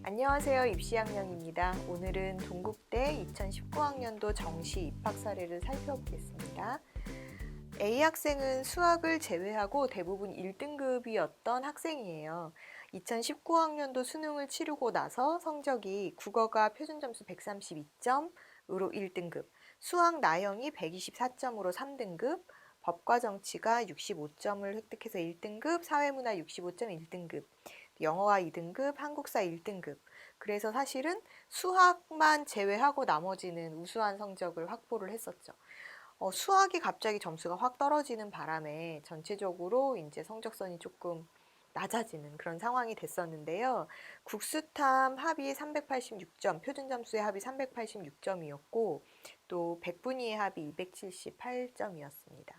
안녕하세요. 입시학령입니다. 오늘은 동국대 2019학년도 정시 입학 사례를 살펴보겠습니다. A 학생은 수학을 제외하고 대부분 1등급이었던 학생이에요. 2019학년도 수능을 치르고 나서 성적이 국어가 표준점수 132점으로 1등급, 수학 나형이 124점으로 3등급, 법과 정치가 65점을 획득해서 1등급, 사회문화 65점 1등급, 영어가 2등급, 한국사 1등급. 그래서 사실은 수학만 제외하고 나머지는 우수한 성적을 확보를 했었죠. 수학이 갑자기 점수가 확 떨어지는 바람에 전체적으로 이제 성적선이 조금 낮아지는 그런 상황이 됐었는데요. 국수탐 합이 386점, 표준점수의 합이 386점이었고 또 백분위의 합이 278점이었습니다.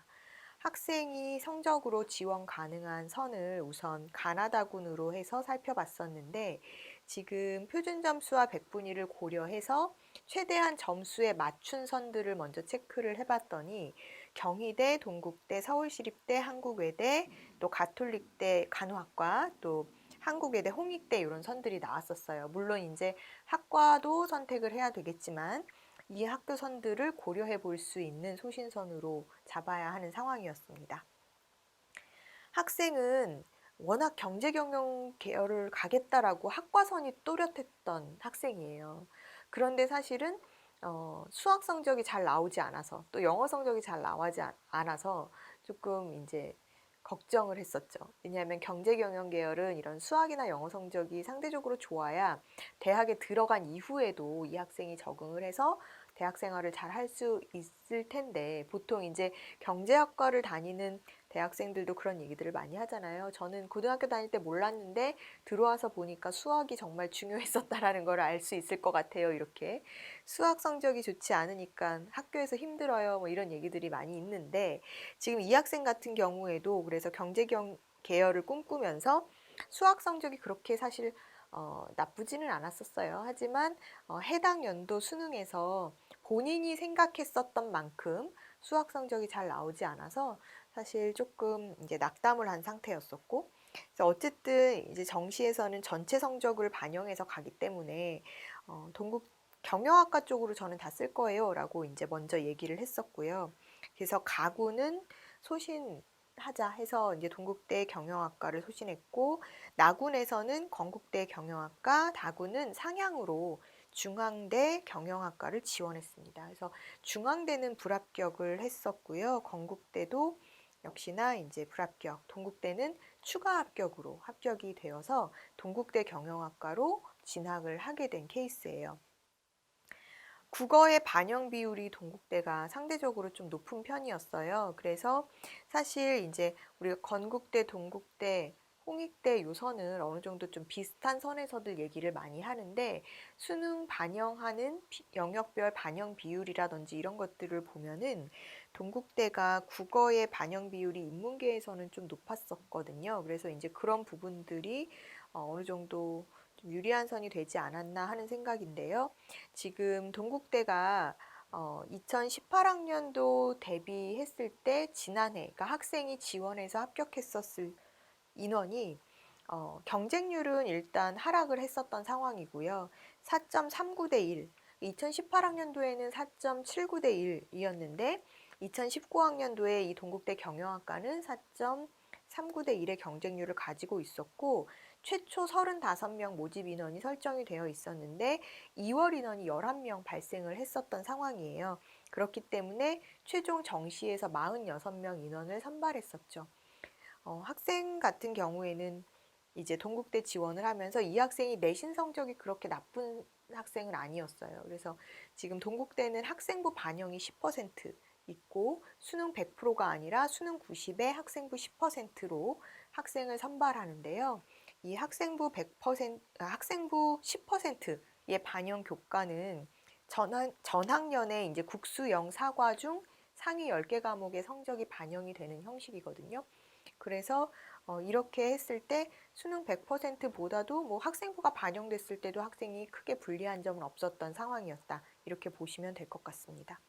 학생이 성적으로 지원 가능한 선을 우선 가나다군으로 해서 살펴봤었는데 지금 표준점수와 백분위를 고려해서 최대한 점수에 맞춘 선들을 먼저 체크를 해봤더니 경희대, 동국대, 서울시립대, 한국외대, 또 가톨릭대 간호학과, 또 한국외대, 홍익대 이런 선들이 나왔었어요. 물론 이제 학과도 선택을 해야 되겠지만 이 학교 선들을 고려해 볼 수 있는 소신선으로 잡아야 하는 상황이었습니다. 학생은 워낙 경제경영 계열을 가겠다라고 학과선이 또렷했던 학생이에요. 그런데 사실은 수학 성적이 잘 나오지 않아서 또 영어 성적이 잘 나오지 않아서 조금 이제 걱정을 했었죠. 왜냐하면 경제경영 계열은 이런 수학이나 영어 성적이 상대적으로 좋아야 대학에 들어간 이후에도 이 학생이 적응을 해서 대학 생활을 잘 할 수 있을 텐데 보통 이제 경제학과를 다니는 대학생들도 그런 얘기들을 많이 하잖아요. 저는 고등학교 다닐 때 몰랐는데 들어와서 보니까 수학이 정말 중요했었다라는 걸 알 수 있을 것 같아요. 이렇게 수학 성적이 좋지 않으니까 학교에서 힘들어요. 뭐 이런 얘기들이 많이 있는데 지금 이 학생 같은 경우에도 그래서 계열을 꿈꾸면서 수학 성적이 그렇게 사실 나쁘지는 않았었어요. 하지만 해당 연도 수능에서 본인이 생각했었던 만큼 수학 성적이 잘 나오지 않아서 사실 조금 이제 낙담을 한 상태였었고, 그래서 어쨌든 이제 정시에서는 전체 성적을 반영해서 가기 때문에 동국 경영학과 쪽으로 저는 다 쓸 거예요라고 이제 먼저 얘기를 했었고요. 그래서 가구는 소신하자 해서 이제 동국대 경영학과를 소신했고 나군에서는 건국대 경영학과, 다군은 상향으로 중앙대 경영학과를 지원했습니다. 그래서 중앙대는 불합격을 했었고요. 건국대도 역시나 이제 불합격, 동국대는 추가 합격으로 합격이 되어서 동국대 경영학과로 진학을 하게 된 케이스예요. 국어의 반영 비율이 동국대가 상대적으로 좀 높은 편이었어요. 그래서 사실 이제 우리가 건국대, 동국대, 홍익대 요 선을 어느 정도 좀 비슷한 선에서들 얘기를 많이 하는데 수능 반영하는 영역별 반영 비율이라든지 이런 것들을 보면은 동국대가 국어의 반영 비율이 인문계에서는 좀 높았었거든요. 그래서 이제 그런 부분들이 어느 정도 좀 유리한 선이 되지 않았나 하는 생각인데요. 지금 동국대가 2018학년도 대비했을 때 지난해, 그러니까 학생이 지원해서 합격했었을 인원이 경쟁률은 일단 하락을 했었던 상황이고요. 4.39대 1, 2018학년도에는 4.79대 1이었는데 2019학년도에 이 동국대 경영학과는 4.39대 1의 경쟁률을 가지고 있었고 최초 35명 모집 인원이 설정이 되어 있었는데 2월 인원이 11명 발생을 했었던 상황이에요. 그렇기 때문에 최종 정시에서 46명 인원을 선발했었죠. 학생 같은 경우에는 이제 동국대 지원을 하면서 이 학생이 내신 성적이 그렇게 나쁜 학생은 아니었어요. 그래서 지금 동국대는 학생부 반영이 10% 있고 수능 100%가 아니라 수능 90에 학생부 10%로 학생을 선발하는데요. 이 학생부 100%, 학생부 10%의 반영 교과는 전학년에 이제 국수영 사과 중 상위 10개 과목의 성적이 반영이 되는 형식이거든요. 그래서 이렇게 했을 때 수능 100%보다도 뭐 학생부가 반영됐을 때도 학생이 크게 불리한 점은 없었던 상황이었다. 이렇게 보시면 될 것 같습니다.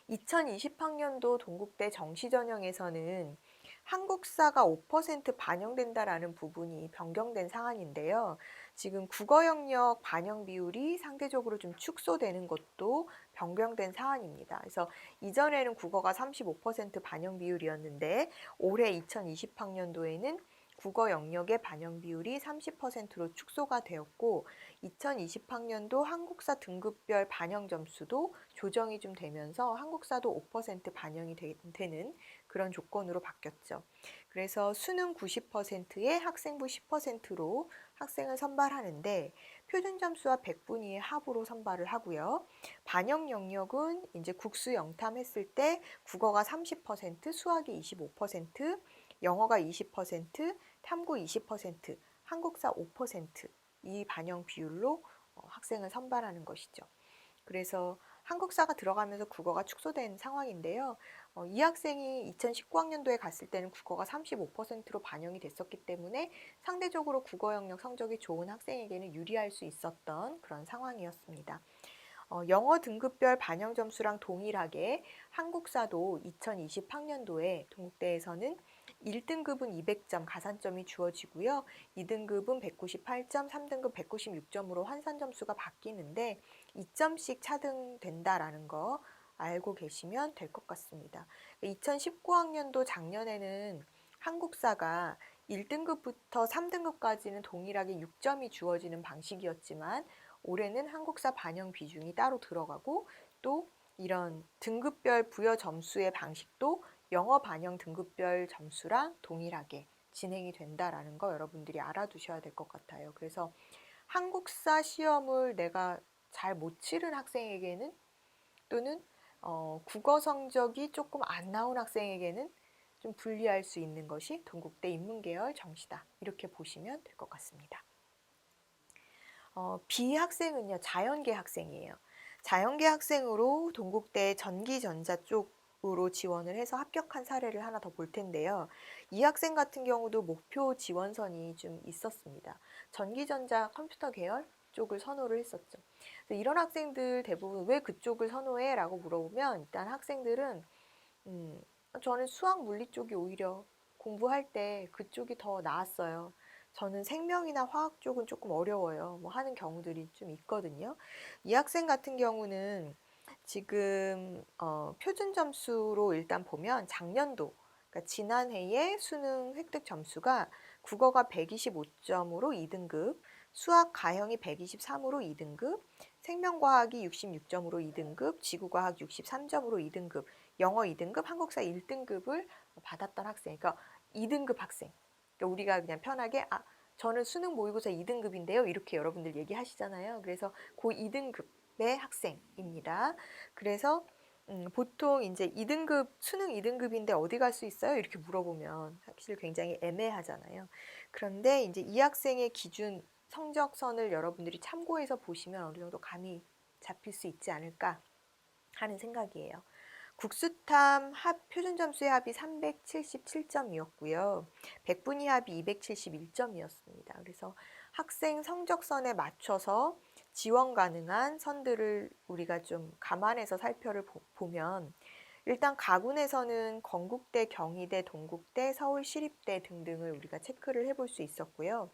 2020학년도 동국대 정시전형에서는 한국사가 5% 반영된다라는 부분이 변경된 상황인데요. 지금 국어 영역 반영 비율이 상대적으로 좀 축소되는 것도 변경된 사안입니다. 그래서 이전에는 국어가 35% 반영 비율이었는데 올해 2020학년도에는 국어 영역의 반영 비율이 30%로 축소가 되었고 2020학년도 한국사 등급별 반영 점수도 조정이 좀 되면서 한국사도 5% 반영이 되는 그런 조건으로 바뀌었죠. 그래서 수능 90%에 학생부 10%로 학생을 선발하는데 표준 점수와 100분위의 합으로 선발을 하고요. 반영 영역은 이제 국수 영탐 했을 때 국어가 30%, 수학이 25%, 영어가 20%, 탐구 20%, 한국사 5%이 반영 비율로 학생을 선발하는 것이죠. 그래서 한국사가 들어가면서 국어가 축소된 상황인데요. 이 학생이 2019학년도에 갔을 때는 국어가 35%로 반영이 됐었기 때문에 상대적으로 국어 영역 성적이 좋은 학생에게는 유리할 수 있었던 그런 상황이었습니다. 영어 등급별 반영 점수랑 동일하게 한국사도 2020학년도에 동국대에서는 1등급은 200점 가산점이 주어지고요. 2등급은 198점, 3등급 196점으로 환산 점수가 바뀌는데 2점씩 차등된다라는 거 알고 계시면 될 것 같습니다. 2019학년도 작년에는 한국사가 1등급부터 3등급까지는 동일하게 6점이 주어지는 방식이었지만 올해는 한국사 반영 비중이 따로 들어가고 또 이런 등급별 부여 점수의 방식도 영어 반영 등급별 점수랑 동일하게 진행이 된다라는 거 여러분들이 알아두셔야 될 것 같아요. 그래서 한국사 시험을 내가 잘 못 치른 학생에게는 또는 국어 성적이 조금 안 나온 학생에게는 좀 불리할 수 있는 것이 동국대 인문계열 정시다. 이렇게 보시면 될 것 같습니다. B 학생은요, 자연계 학생이에요. 자연계 학생으로 동국대 전기전자 쪽으로 지원을 해서 합격한 사례를 하나 더 볼 텐데요. 이 학생 같은 경우도 목표 지원선이 좀 있었습니다. 전기전자 컴퓨터 계열 쪽을 선호를 했었죠. 이런 학생들 대부분 왜 그쪽을 선호해? 라고 물어보면 일단 학생들은 저는 수학 물리 쪽이 오히려 공부할 때 그쪽이 더 나았어요. 저는 생명이나 화학 쪽은 조금 어려워요. 뭐 하는 경우들이 좀 있거든요. 이 학생 같은 경우는 지금 표준 점수로 일단 보면 작년도, 그러니까 지난해의 수능 획득 점수가 국어가 125점으로 2등급, 수학 가형이 123으로 2등급, 생명과학이 66점으로 2등급, 지구과학 63점으로 2등급, 영어 2등급, 한국사 1등급을 받았던 학생, 그러니까 2등급 학생. 그러니까 우리가 그냥 편하게 저는 수능 모의고사 2등급인데요. 이렇게 여러분들 얘기하시잖아요. 그래서 그 2등급의 학생입니다. 그래서 보통 이제 2등급, 수능 2등급인데 어디 갈 수 있어요? 이렇게 물어보면 사실 굉장히 애매하잖아요. 그런데 이제 이 학생의 기준 성적선을 여러분들이 참고해서 보시면 어느 정도 감이 잡힐 수 있지 않을까 하는 생각이에요. 국수탐 표준 점수의 합이 377점이었고요. 백분위 합이 271점이었습니다. 그래서 학생 성적선에 맞춰서 지원 가능한 선들을 우리가 좀 감안해서 살펴보면 일단 가군에서는 건국대, 경희대, 동국대, 서울시립대 등등을 우리가 체크를 해볼 수 있었고요.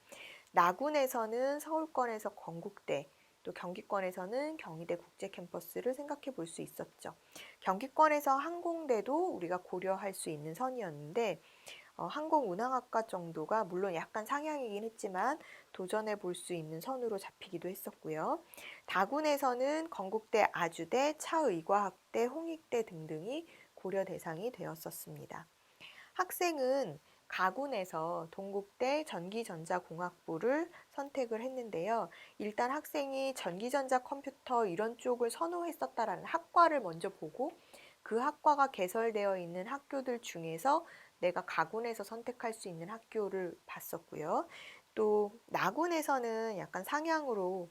나군에서는 서울권에서 건국대, 또 경기권에서는 경희대 국제캠퍼스를 생각해 볼 수 있었죠. 경기권에서 항공대도 우리가 고려할 수 있는 선이었는데 항공운항학과 정도가 물론 약간 상향이긴 했지만 도전해 볼 수 있는 선으로 잡히기도 했었고요. 다군에서는 건국대, 아주대, 차의과학대, 홍익대 등등이 고려 대상이 되었었습니다. 학생은 가군에서 동국대 전기전자공학부를 선택을 했는데요. 일단 학생이 전기전자 컴퓨터 이런 쪽을 선호했었다라는 학과를 먼저 보고 그 학과가 개설되어 있는 학교들 중에서 내가 가군에서 선택할 수 있는 학교를 봤었고요. 또 나군에서는 약간 상향으로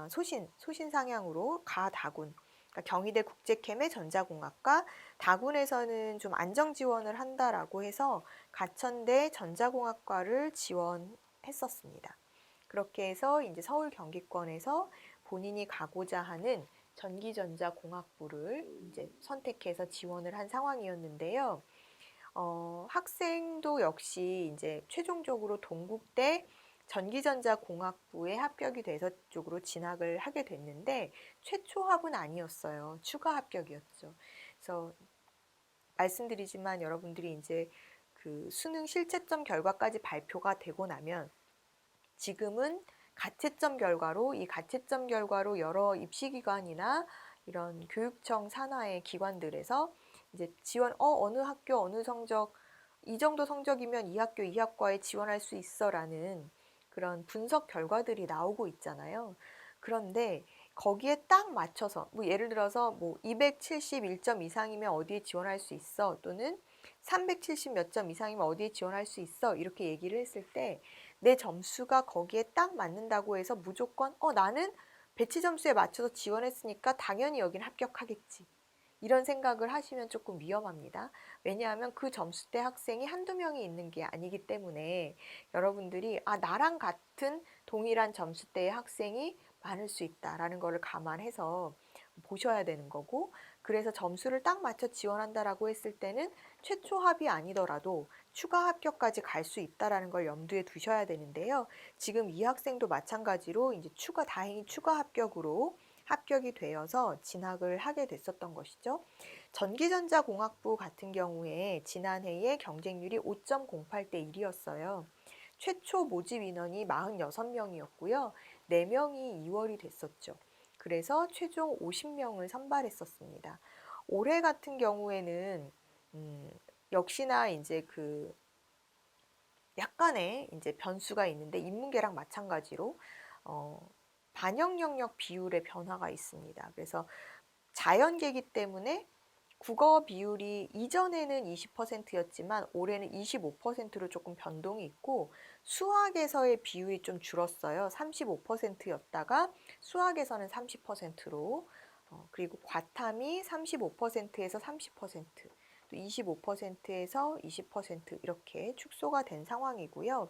소신 상향으로 가다군, 그러니까 경희대 국제캠의 전자공학과, 다군에서는 좀 안정 지원을 한다라고 해서 가천대 전자공학과를 지원했었습니다. 그렇게 해서 이제 서울 경기권에서 본인이 가고자 하는 전기전자공학부를 이제 선택해서 지원을 한 상황이었는데요. 학생도 역시 이제 최종적으로 동국대 전기전자공학부에 합격이 돼서 쪽으로 진학을 하게 됐는데 최초 합은 아니었어요. 추가 합격이었죠. 그래서 말씀드리지만 여러분들이 이제 그 수능 실채점 결과까지 발표가 되고 나면 지금은 가채점 결과로 이 가채점 결과로 여러 입시기관이나 이런 교육청 산하의 기관들에서 이제 지원 어느 학교 어느 성적 이 정도 성적이면 이 학교 이 학과에 지원할 수 있어라는 그런 분석 결과들이 나오고 있잖아요. 그런데 거기에 딱 맞춰서 뭐 예를 들어서 뭐 271점 이상이면 어디에 지원할 수 있어 또는 370 몇 점 이상이면 어디에 지원할 수 있어 이렇게 얘기를 했을 때 내 점수가 거기에 딱 맞는다고 해서 무조건 나는 배치 점수에 맞춰서 지원했으니까 당연히 여긴 합격하겠지. 이런 생각을 하시면 조금 위험합니다. 왜냐하면 그 점수대 학생이 한두 명이 있는 게 아니기 때문에 여러분들이 나랑 같은 동일한 점수대의 학생이 많을 수 있다라는 것을 감안해서 보셔야 되는 거고 그래서 점수를 딱 맞춰 지원한다라고 했을 때는 최초 합이 아니더라도 추가 합격까지 갈 수 있다라는 걸 염두에 두셔야 되는데요. 지금 이 학생도 마찬가지로 이제 다행히 추가 합격으로 합격이 되어서 진학을 하게 됐었던 것이죠. 전기전자공학부 같은 경우에 지난해에 경쟁률이 5.08대 1이었어요. 최초 모집 인원이 46명이었고요. 4명이 2월이 됐었죠. 그래서 최종 50명을 선발했었습니다. 올해 같은 경우에는 역시나 이제 그 약간의 이제 변수가 있는데 인문계랑 마찬가지로 반영 영역 비율의 변화가 있습니다. 그래서 자연계이기 때문에 국어 비율이 이전에는 20%였지만 올해는 25%로 조금 변동이 있고 수학에서의 비율이 좀 줄었어요. 35%였다가 수학에서는 30%로 그리고 과탐이 35%에서 30%, 또 25%에서 20% 이렇게 축소가 된 상황이고요.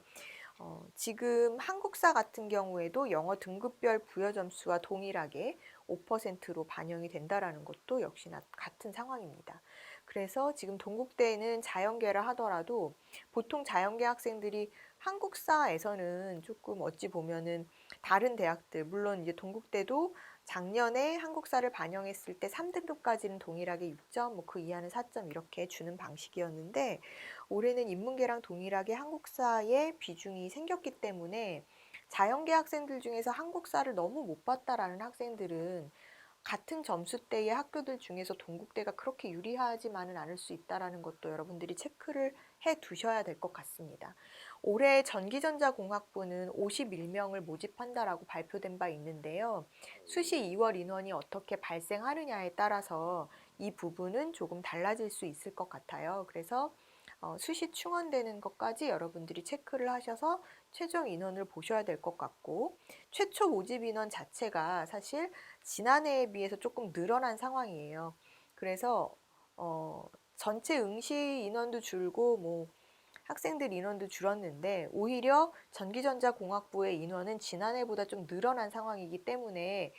지금 한국사 같은 경우에도 영어 등급별 부여 점수와 동일하게 5%로 반영이 된다라는 것도 역시나 같은 상황입니다. 그래서 지금 동국대는 자연계라 하더라도 보통 자연계 학생들이 한국사에서는 조금 어찌 보면은 다른 대학들 물론 이제 동국대도 작년에 한국사를 반영했을 때 3등급까지는 동일하게 6점, 뭐 그 이하는 4점 이렇게 주는 방식이었는데 올해는 인문계랑 동일하게 한국사의 비중이 생겼기 때문에 자연계 학생들 중에서 한국사를 너무 못 봤다라는 학생들은 같은 점수대의 학교들 중에서 동국대가 그렇게 유리하지만은 않을 수 있다라는 것도 여러분들이 체크를 해 두셔야 될 것 같습니다. 올해 전기전자공학부는 51명을 모집한다라고 발표된 바 있는데요. 수시 2월 인원이 어떻게 발생하느냐에 따라서 이 부분은 조금 달라질 수 있을 것 같아요. 그래서 수시 충원되는 것까지 여러분들이 체크를 하셔서 최종 인원을 보셔야 될 것 같고 최초 모집 인원 자체가 사실 지난해에 비해서 조금 늘어난 상황이에요. 그래서 전체 응시 인원도 줄고 뭐 학생들 인원도 줄었는데 오히려 전기전자공학부의 인원은 지난해보다 좀 늘어난 상황이기 때문에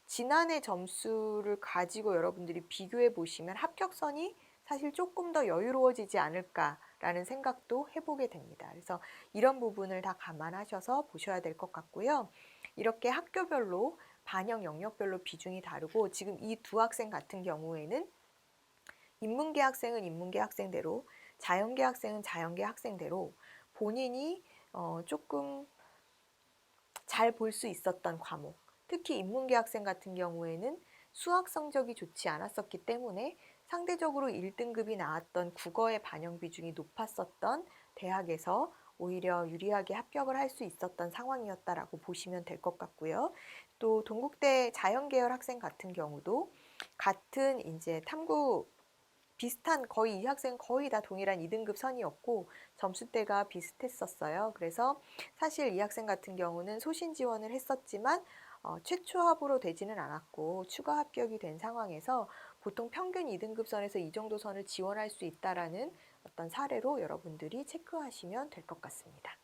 지난해 점수를 가지고 여러분들이 비교해 보시면 합격선이 사실 조금 더 여유로워지지 않을까라는 생각도 해보게 됩니다. 그래서 이런 부분을 다 감안하셔서 보셔야 될 것 같고요. 이렇게 학교별로 반영 영역별로 비중이 다르고 지금 이 두 학생 같은 경우에는 인문계 학생은 인문계 학생대로 자연계 학생은 자연계 학생대로 본인이 조금 잘 볼 수 있었던 과목 특히 인문계 학생 같은 경우에는 수학 성적이 좋지 않았었기 때문에 상대적으로 1등급이 나왔던 국어의 반영 비중이 높았었던 대학에서 오히려 유리하게 합격을 할 수 있었던 상황이었다라고 보시면 될 것 같고요. 또 동국대 자연계열 학생 같은 경우도 같은 이제 탐구 비슷한 거의 이 학생은 거의 다 동일한 2등급 선이었고 점수대가 비슷했었어요. 그래서 사실 이 학생 같은 경우는 소신 지원을 했었지만 최초 합으로 되지는 않았고 추가 합격이 된 상황에서 보통 평균 2등급 선에서 이 정도 선을 지원할 수 있다라는 어떤 사례로 여러분들이 체크하시면 될 것 같습니다.